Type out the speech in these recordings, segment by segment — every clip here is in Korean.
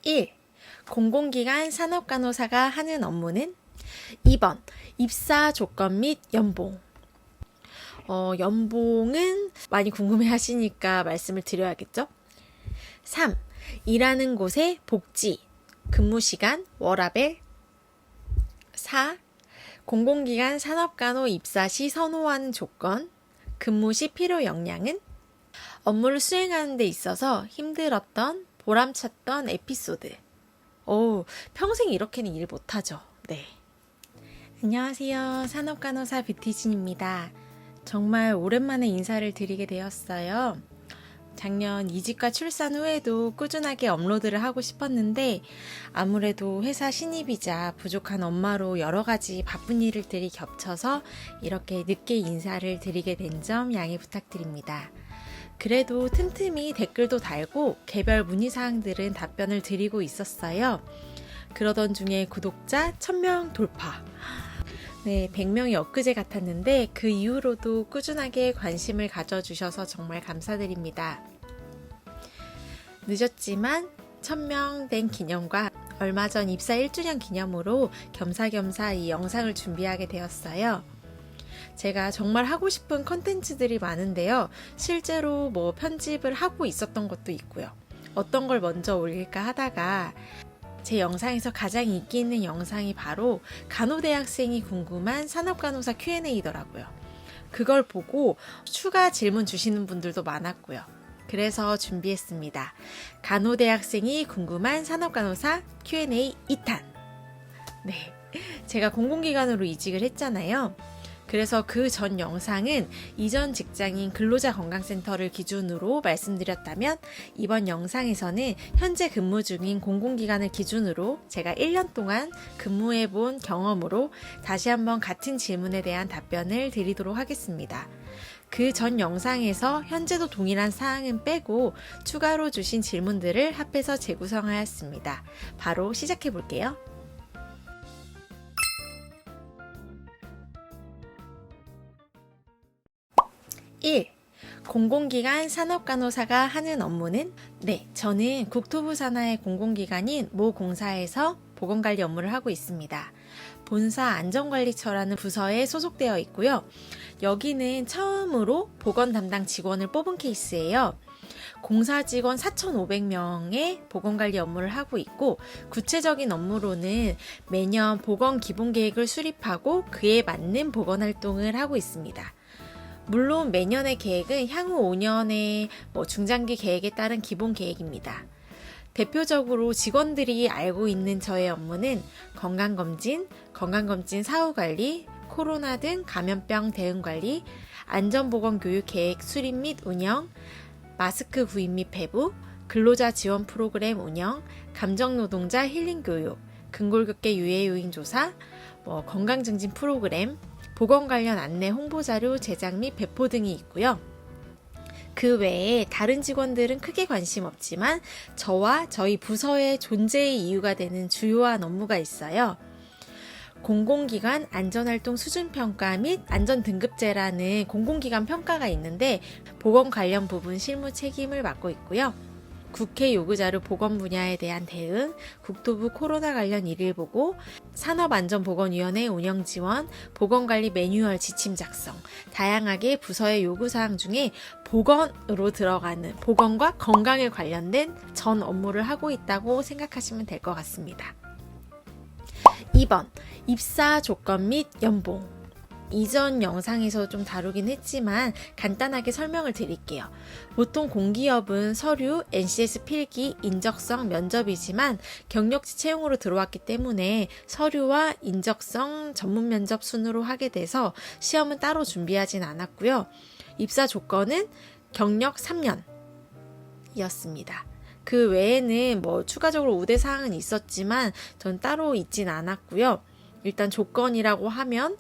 1. 공공기관 산업간호사가 하는 업무는? 2번. 입사 조건 및 연봉. 연봉은 많이 궁금해 하시니까 말씀을 드려야겠죠? 3. 일하는 곳의 복지, 근무시간, 워라밸. 4. 공공기관 산업간호 입사 시 선호하는 조건, 근무 시 필요 역량은? 업무를 수행하는 데 있어서 힘들었던, 보람찼던 에피소드. 평생 이렇게는 일 못하죠. 네. 안녕하세요. 산업간호사 뷰티진입니다. 정말 오랜만에 인사를 드리게 되었어요. 작년 이직과 출산 후에도 꾸준하게 업로드를 하고 싶었는데 아무래도 회사 신입이자 부족한 엄마로 여러 가지 바쁜 일들이 겹쳐서 이렇게 늦게 인사를 드리게 된 점 양해 부탁드립니다. 그래도 틈틈이 댓글도 달고 개별 문의사항들은 답변을 드리고 있었어요. 그러던 중에 구독자 1000명 돌파. 네, 100명이 엊그제 같았는데 그 이후로도 꾸준하게 관심을 가져주셔서 정말 감사드립니다. 늦었지만 1000명 된 기념과 얼마 전 입사 1주년 기념으로 겸사겸사 이 영상을 준비하게 되었어요. 제가 정말 하고 싶은 컨텐츠들이 많은데요. 실제로 편집을 하고 있었던 것도 있고요. 어떤 걸 먼저 올릴까 하다가 제 영상에서 가장 인기 있는 영상이 바로 간호대학생이 궁금한 산업간호사 Q&A더라고요. 그걸 보고 추가 질문 주시는 분들도 많았고요. 그래서 준비했습니다. 간호대학생이 궁금한 산업간호사 Q&A 2탄. 네, 제가 공공기관으로 이직을 했잖아요. 그래서 그 전 영상은 이전 직장인 근로자건강센터를 기준으로 말씀드렸다면 이번 영상에서는 현재 근무 중인 공공기관을 기준으로 제가 1년 동안 근무해 본 경험으로 다시 한번 같은 질문에 대한 답변을 드리도록 하겠습니다. 그 전 영상에서 현재도 동일한 사항은 빼고 추가로 주신 질문들을 합해서 재구성하였습니다. 바로 시작해 볼게요. 1. 공공기관 산업간호사가 하는 업무는? 네, 저는 국토부 산하의 공공기관인 모 공사에서 보건관리 업무를 하고 있습니다. 본사 안전관리처라는 부서에 소속되어 있고요. 여기는 처음으로 보건 담당 직원을 뽑은 케이스예요. 공사 직원 4,500명의 보건관리 업무를 하고 있고 구체적인 업무로는 매년 보건 기본계획을 수립하고 그에 맞는 보건활동을 하고 있습니다. 물론 매년의 계획은 향후 5년의 중장기 계획에 따른 기본 계획입니다. 대표적으로 직원들이 알고 있는 저의 업무는 건강검진, 건강검진 사후관리, 코로나 등 감염병 대응관리, 안전보건교육 계획 수립 및 운영, 마스크 구입 및 배부, 근로자 지원 프로그램 운영, 감정노동자 힐링교육, 근골격계 유해요인 조사, 건강증진 프로그램, 보건 관련 안내 홍보자료 제작 및 배포 등이 있고요. 그 외에 다른 직원들은 크게 관심 없지만 저와 저희 부서의 존재의 이유가 되는 주요한 업무가 있어요. 공공기관 안전활동 수준평가 및 안전등급제라는 공공기관 평가가 있는데 보건 관련 부분 실무 책임을 맡고 있고요. 국회 요구자료 보건 분야에 대한 대응, 국토부 코로나 관련 일일보고, 산업안전보건위원회 운영 지원, 보건관리 매뉴얼 지침 작성, 다양하게 부서의 요구사항 중에 보건으로 들어가는 보건과 건강에 관련된 전 업무를 하고 있다고 생각하시면 될 것 같습니다. 2번, 입사 조건 및 연봉. 이전 영상에서 좀 다루긴 했지만 간단하게 설명을 드릴게요. 보통 공기업은 서류, NCS 필기, 인적성, 면접이지만 경력직 채용으로 들어왔기 때문에 서류와 인적성 전문 면접 순으로 하게 돼서 시험은 따로 준비하진 않았고요. 입사 조건은 경력 3년이었습니다. 그 외에는 추가적으로 우대사항은 있었지만 전 따로 있진 않았고요. 일단 조건이라고 하면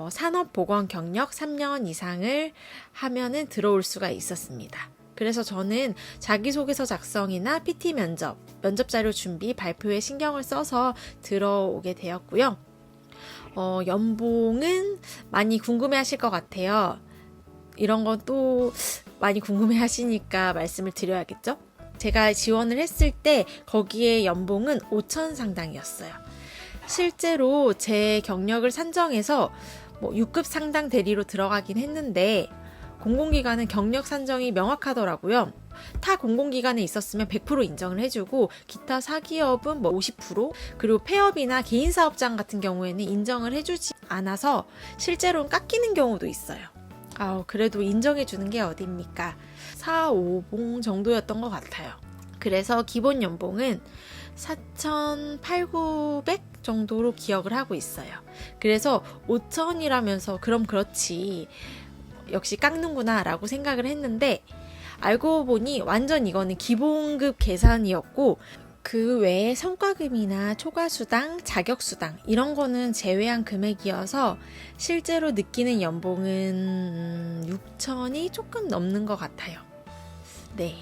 산업보건 경력 3년 이상을 하면은 들어올 수가 있었습니다. 그래서 저는 자기소개서 작성이나 PT 면접 자료 준비, 발표에 신경을 써서 들어오게 되었고요. 연봉은 많이 궁금해 하실 것 같아요. 이런 건 또 많이 궁금해 하시니까 말씀을 드려야겠죠? 제가 지원을 했을 때 거기에 연봉은 5천 상당이었어요. 실제로 제 경력을 산정해서 6급 상당 대리로 들어가긴 했는데 공공기관은 경력 산정이 명확하더라고요. 타 공공기관에 있었으면 100% 인정을 해주고 기타 사기업은 50% 그리고 폐업이나 개인사업장 같은 경우에는 인정을 해주지 않아서 실제로는 깎이는 경우도 있어요. 그래도 인정해주는 게 어딥니까? 4, 5봉 정도였던 것 같아요. 그래서 기본 연봉은 4,800 정도로 기억을 하고 있어요. 그래서 5천이라면서 그럼 그렇지 역시 깎는구나 라고 생각을 했는데 알고 보니 완전 이거는 기본급 계산이었고 그 외에 성과금이나 초과수당, 자격수당 이런 거는 제외한 금액이어서 실제로 느끼는 연봉은 6천이 조금 넘는 것 같아요. 네,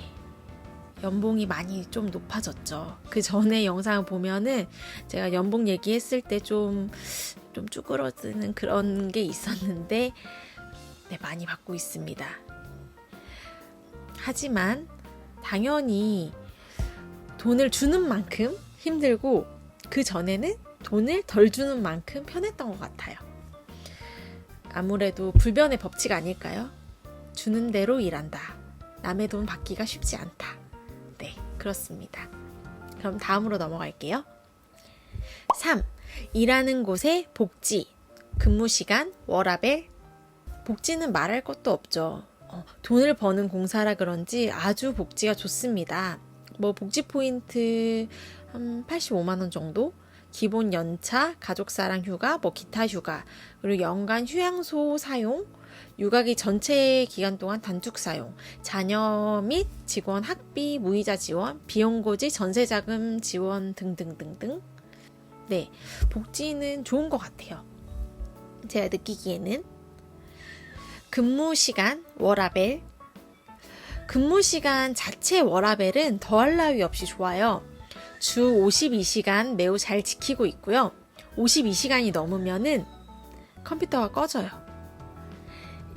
연봉이 많이 좀 높아졌죠. 그 전에 영상을 보면은 제가 연봉 얘기했을 때 좀 쭈그러드는 그런 게 있었는데 네, 많이 받고 있습니다. 하지만 당연히 돈을 주는 만큼 힘들고 그 전에는 돈을 덜 주는 만큼 편했던 것 같아요. 아무래도 불변의 법칙 아닐까요? 주는 대로 일한다. 남의 돈 받기가 쉽지 않다. 네, 그렇습니다. 그럼 다음으로 넘어갈게요. 3. 일하는 곳의 복지, 근무시간, 워라밸. 복지는 말할 것도 없죠. 돈을 버는 공사라 그런지 아주 복지가 좋습니다. 복지 포인트 한 85만 원 정도, 기본 연차, 가족사랑 휴가, 기타 휴가, 그리고 연간 휴양소 사용, 육아기 전체 기간 동안 단축 사용, 자녀 및 직원 학비 무이자 지원, 비용고지 전세자금 지원 등등등등. 네, 복지는 좋은 것 같아요. 제가 느끼기에는. 근무시간, 워라밸. 근무시간 자체 워라밸은 더할 나위 없이 좋아요. 주 52시간 매우 잘 지키고 있고요. 52시간이 넘으면은 컴퓨터가 꺼져요.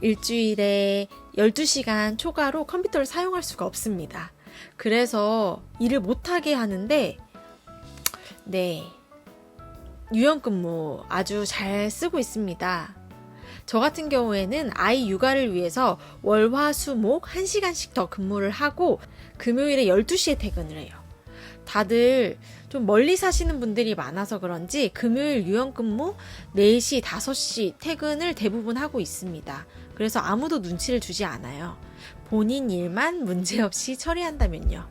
일주일에 12시간 초과로 컴퓨터를 사용할 수가 없습니다. 그래서 일을 못하게 하는데 네, 유연근무 아주 잘 쓰고 있습니다. 저 같은 경우에는 아이 육아를 위해서 월, 화, 수, 목 1시간씩 더 근무를 하고 금요일에 12시에 퇴근을 해요. 다들 좀 멀리 사시는 분들이 많아서 그런지 금요일 유연근무 4시, 5시 퇴근을 대부분 하고 있습니다. 그래서 아무도 눈치를 주지 않아요. 본인 일만 문제없이 처리한다면요.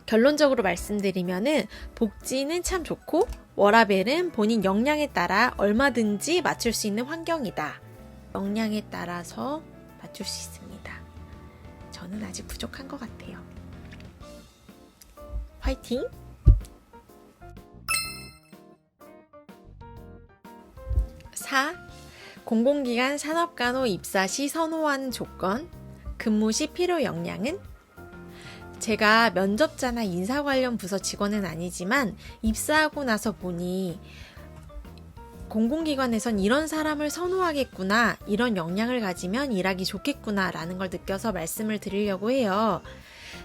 결론적으로 말씀드리면은 복지는 참 좋고 워라밸은 본인 역량에 따라 얼마든지 맞출 수 있는 환경이다. 역량에 따라서 맞출 수 있습니다. 저는 아직 부족한 것 같아요. 화이팅! 4. 공공기관 산업간호 입사 시 선호하는 조건, 근무 시 필요 역량은? 제가 면접자나 인사 관련 부서 직원은 아니지만 입사하고 나서 보니 공공기관에선 이런 사람을 선호하겠구나, 이런 역량을 가지면 일하기 좋겠구나 라는 걸 느껴서 말씀을 드리려고 해요.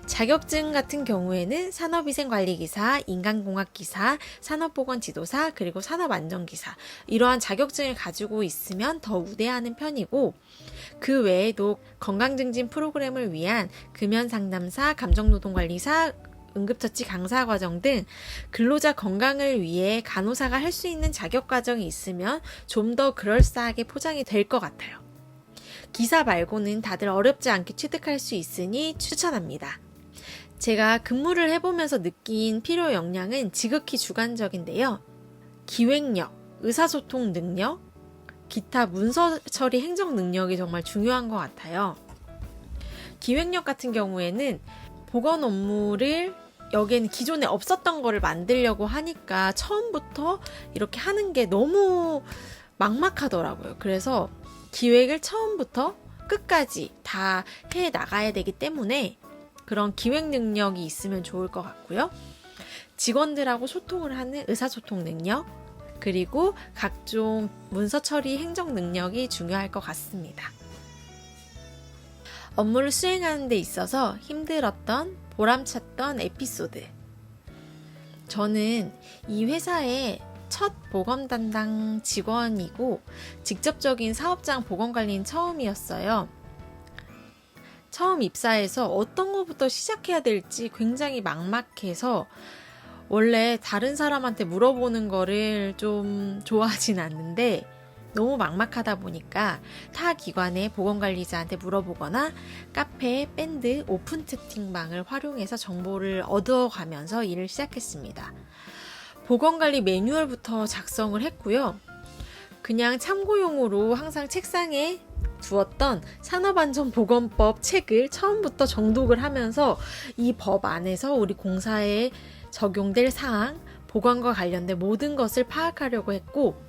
자격증 같은 경우에는 산업위생관리기사, 인간공학기사, 산업보건지도사, 그리고 산업안전기사 이러한 자격증을 가지고 있으면 더 우대하는 편이고 그 외에도 건강증진 프로그램을 위한 금연상담사, 감정노동관리사, 응급처치 강사과정 등 근로자 건강을 위해 간호사가 할 수 있는 자격과정이 있으면 좀 더 그럴싸하게 포장이 될 것 같아요. 기사 말고는 다들 어렵지 않게 취득할 수 있으니 추천합니다. 제가 근무를 해보면서 느낀 필요 역량은 지극히 주관적인데요. 기획력, 의사소통 능력, 기타 문서 처리 행정 능력이 정말 중요한 것 같아요. 기획력 같은 경우에는 보건 업무를 여기에는 기존에 없었던 거를 만들려고 하니까 처음부터 이렇게 하는 게 너무 막막하더라고요. 그래서 기획을 처음부터 끝까지 다 해 나가야 되기 때문에 그런 기획 능력이 있으면 좋을 것 같고요. 직원들하고 소통을 하는 의사소통 능력, 그리고 각종 문서 처리 행정 능력이 중요할 것 같습니다. 업무를 수행하는 데 있어서 힘들었던, 보람찼던 에피소드. 저는 이 회사의 첫 보건 담당 직원이고 직접적인 사업장 보건 관리는 처음이었어요. 처음 입사해서 어떤 것부터 시작해야 될지 굉장히 막막해서 원래 다른 사람한테 물어보는 거를 좀 좋아하진 않는데 너무 막막하다 보니까 타 기관의 보건관리자한테 물어보거나 카페, 밴드, 오픈 채팅방을 활용해서 정보를 얻어가면서 일을 시작했습니다. 보건관리 매뉴얼부터 작성을 했고요. 그냥 참고용으로 항상 책상에 두었던 산업안전보건법 책을 처음부터 정독을 하면서 이 법 안에서 우리 공사에 적용될 사항, 보건과 관련된 모든 것을 파악하려고 했고,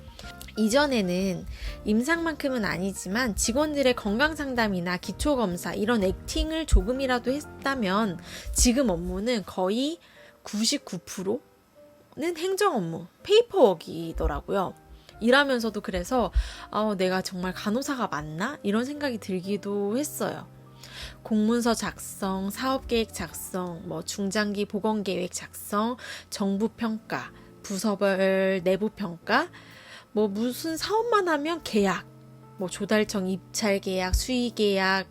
이전에는 임상만큼은 아니지만 직원들의 건강상담이나 기초검사 이런 액팅을 조금이라도 했다면 지금 업무는 거의 99%는 행정업무, 페이퍼워크이더라고요. 일하면서도 그래서 내가 정말 간호사가 맞나? 이런 생각이 들기도 했어요. 공문서 작성, 사업계획 작성, 중장기 보건계획 작성, 정부평가, 부서별 내부평가, 무슨 사업만 하면 계약, 조달청 입찰계약, 수의계약,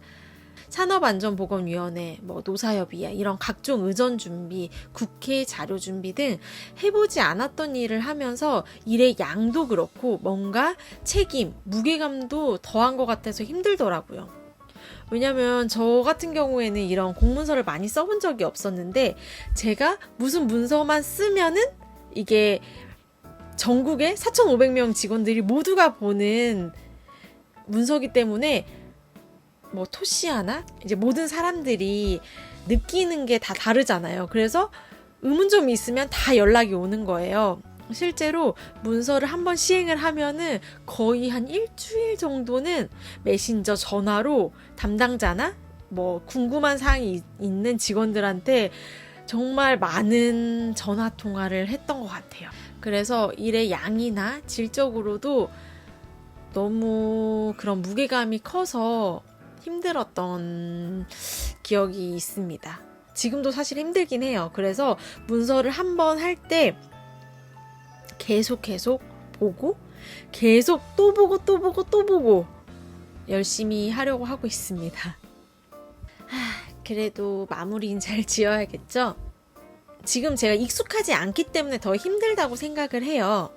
산업안전보건위원회, 노사협의회 이런 각종 의전 준비, 국회 자료 준비 등 해보지 않았던 일을 하면서 일의 양도 그렇고 뭔가 책임, 무게감도 더한 것 같아서 힘들더라고요. 왜냐면 저 같은 경우에는 이런 공문서를 많이 써본 적이 없었는데 제가 무슨 문서만 쓰면은 이게 전국의 4,500명 직원들이 모두가 보는 문서기 때문에 토시하나? 이제 모든 사람들이 느끼는 게 다 다르잖아요. 그래서 의문점이 있으면 다 연락이 오는 거예요. 실제로 문서를 한번 시행을 하면은 거의 한 일주일 정도는 메신저 전화로 담당자나 궁금한 사항이 있는 직원들한테 정말 많은 전화 통화를 했던 것 같아요. 그래서 일의 양이나 질적으로도 너무 그런 무게감이 커서 힘들었던 기억이 있습니다. 지금도 사실 힘들긴 해요. 그래서 문서를 한번 할 때 계속 보고 계속 또 보고 열심히 하려고 하고 있습니다. 그래도 마무리는 잘 지어야겠죠? 지금 제가 익숙하지 않기 때문에 더 힘들다고 생각을 해요.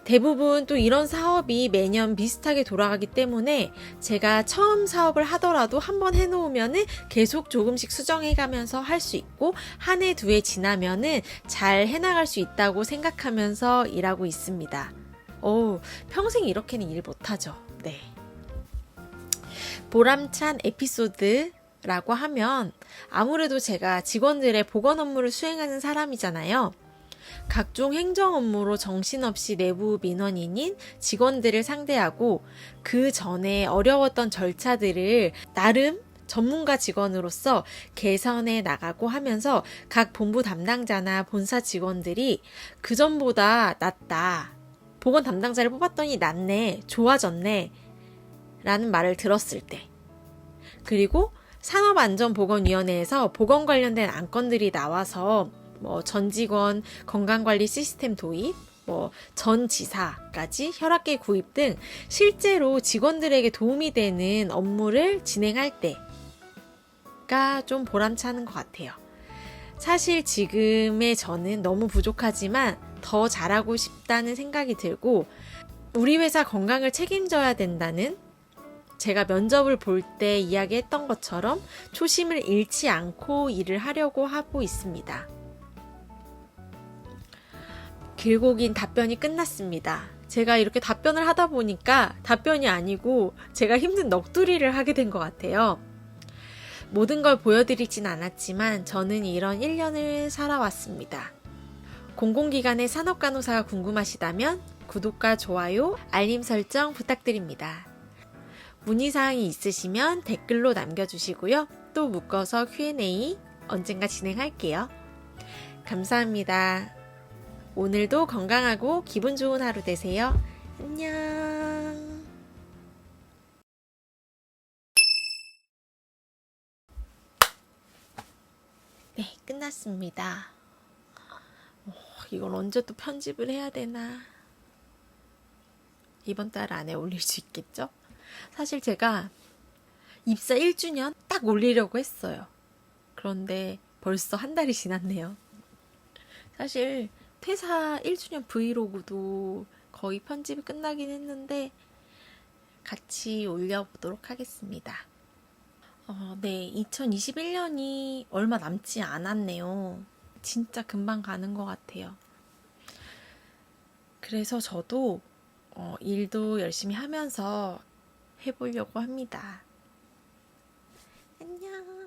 대부분 또 이런 사업이 매년 비슷하게 돌아가기 때문에 제가 처음 사업을 하더라도 한번 해놓으면은 계속 조금씩 수정해가면서 할 수 있고 한 해, 두 해 지나면은 잘 해나갈 수 있다고 생각하면서 일하고 있습니다. 평생 이렇게는 일 못하죠. 네. 보람찬 에피소드라고 하면 아무래도 제가 직원들의 보건 업무를 수행하는 사람이잖아요. 각종 행정 업무로 정신없이 내부 민원인인 직원들을 상대하고 그 전에 어려웠던 절차들을 나름 전문가 직원으로서 개선해 나가고 하면서 각 본부 담당자나 본사 직원들이 그전보다 낫다. 보건 담당자를 뽑았더니 낫네. 좋아졌네. 라는 말을 들었을 때. 그리고 산업안전보건위원회에서 보건 관련된 안건들이 나와서 전 직원 건강관리 시스템 도입, 전 지사까지 혈압계 구입 등 실제로 직원들에게 도움이 되는 업무를 진행할 때가 좀 보람차는 것 같아요. 사실 지금의 저는 너무 부족하지만 더 잘하고 싶다는 생각이 들고 우리 회사 건강을 책임져야 된다는 제가 면접을 볼 때 이야기했던 것처럼 초심을 잃지 않고 일을 하려고 하고 있습니다. 길고 긴 답변이 끝났습니다. 제가 이렇게 답변을 하다 보니까 답변이 아니고 제가 힘든 넋두리를 하게 된 것 같아요. 모든 걸 보여드리진 않았지만 저는 이런 1년을 살아왔습니다. 공공기관의 산업간호사가 궁금하시다면 구독과 좋아요, 알림 설정 부탁드립니다. 문의사항이 있으시면 댓글로 남겨주시고요. 또 묶어서 Q&A 언젠가 진행할게요. 감사합니다. 오늘도 건강하고 기분 좋은 하루 되세요. 안녕. 끝났습니다. 이걸 언제 또 편집을 해야 되나? 이번 달 안에 올릴 수 있겠죠? 사실 제가 입사 1주년 딱 올리려고 했어요. 그런데 벌써 한 달이 지났네요. 사실 퇴사 1주년 브이로그도 거의 편집이 끝나긴 했는데 같이 올려보도록 하겠습니다. 네, 2021년이 얼마 남지 않았네요. 진짜 금방 가는 것 같아요. 그래서 저도 일도 열심히 하면서 해보려고 합니다. 안녕.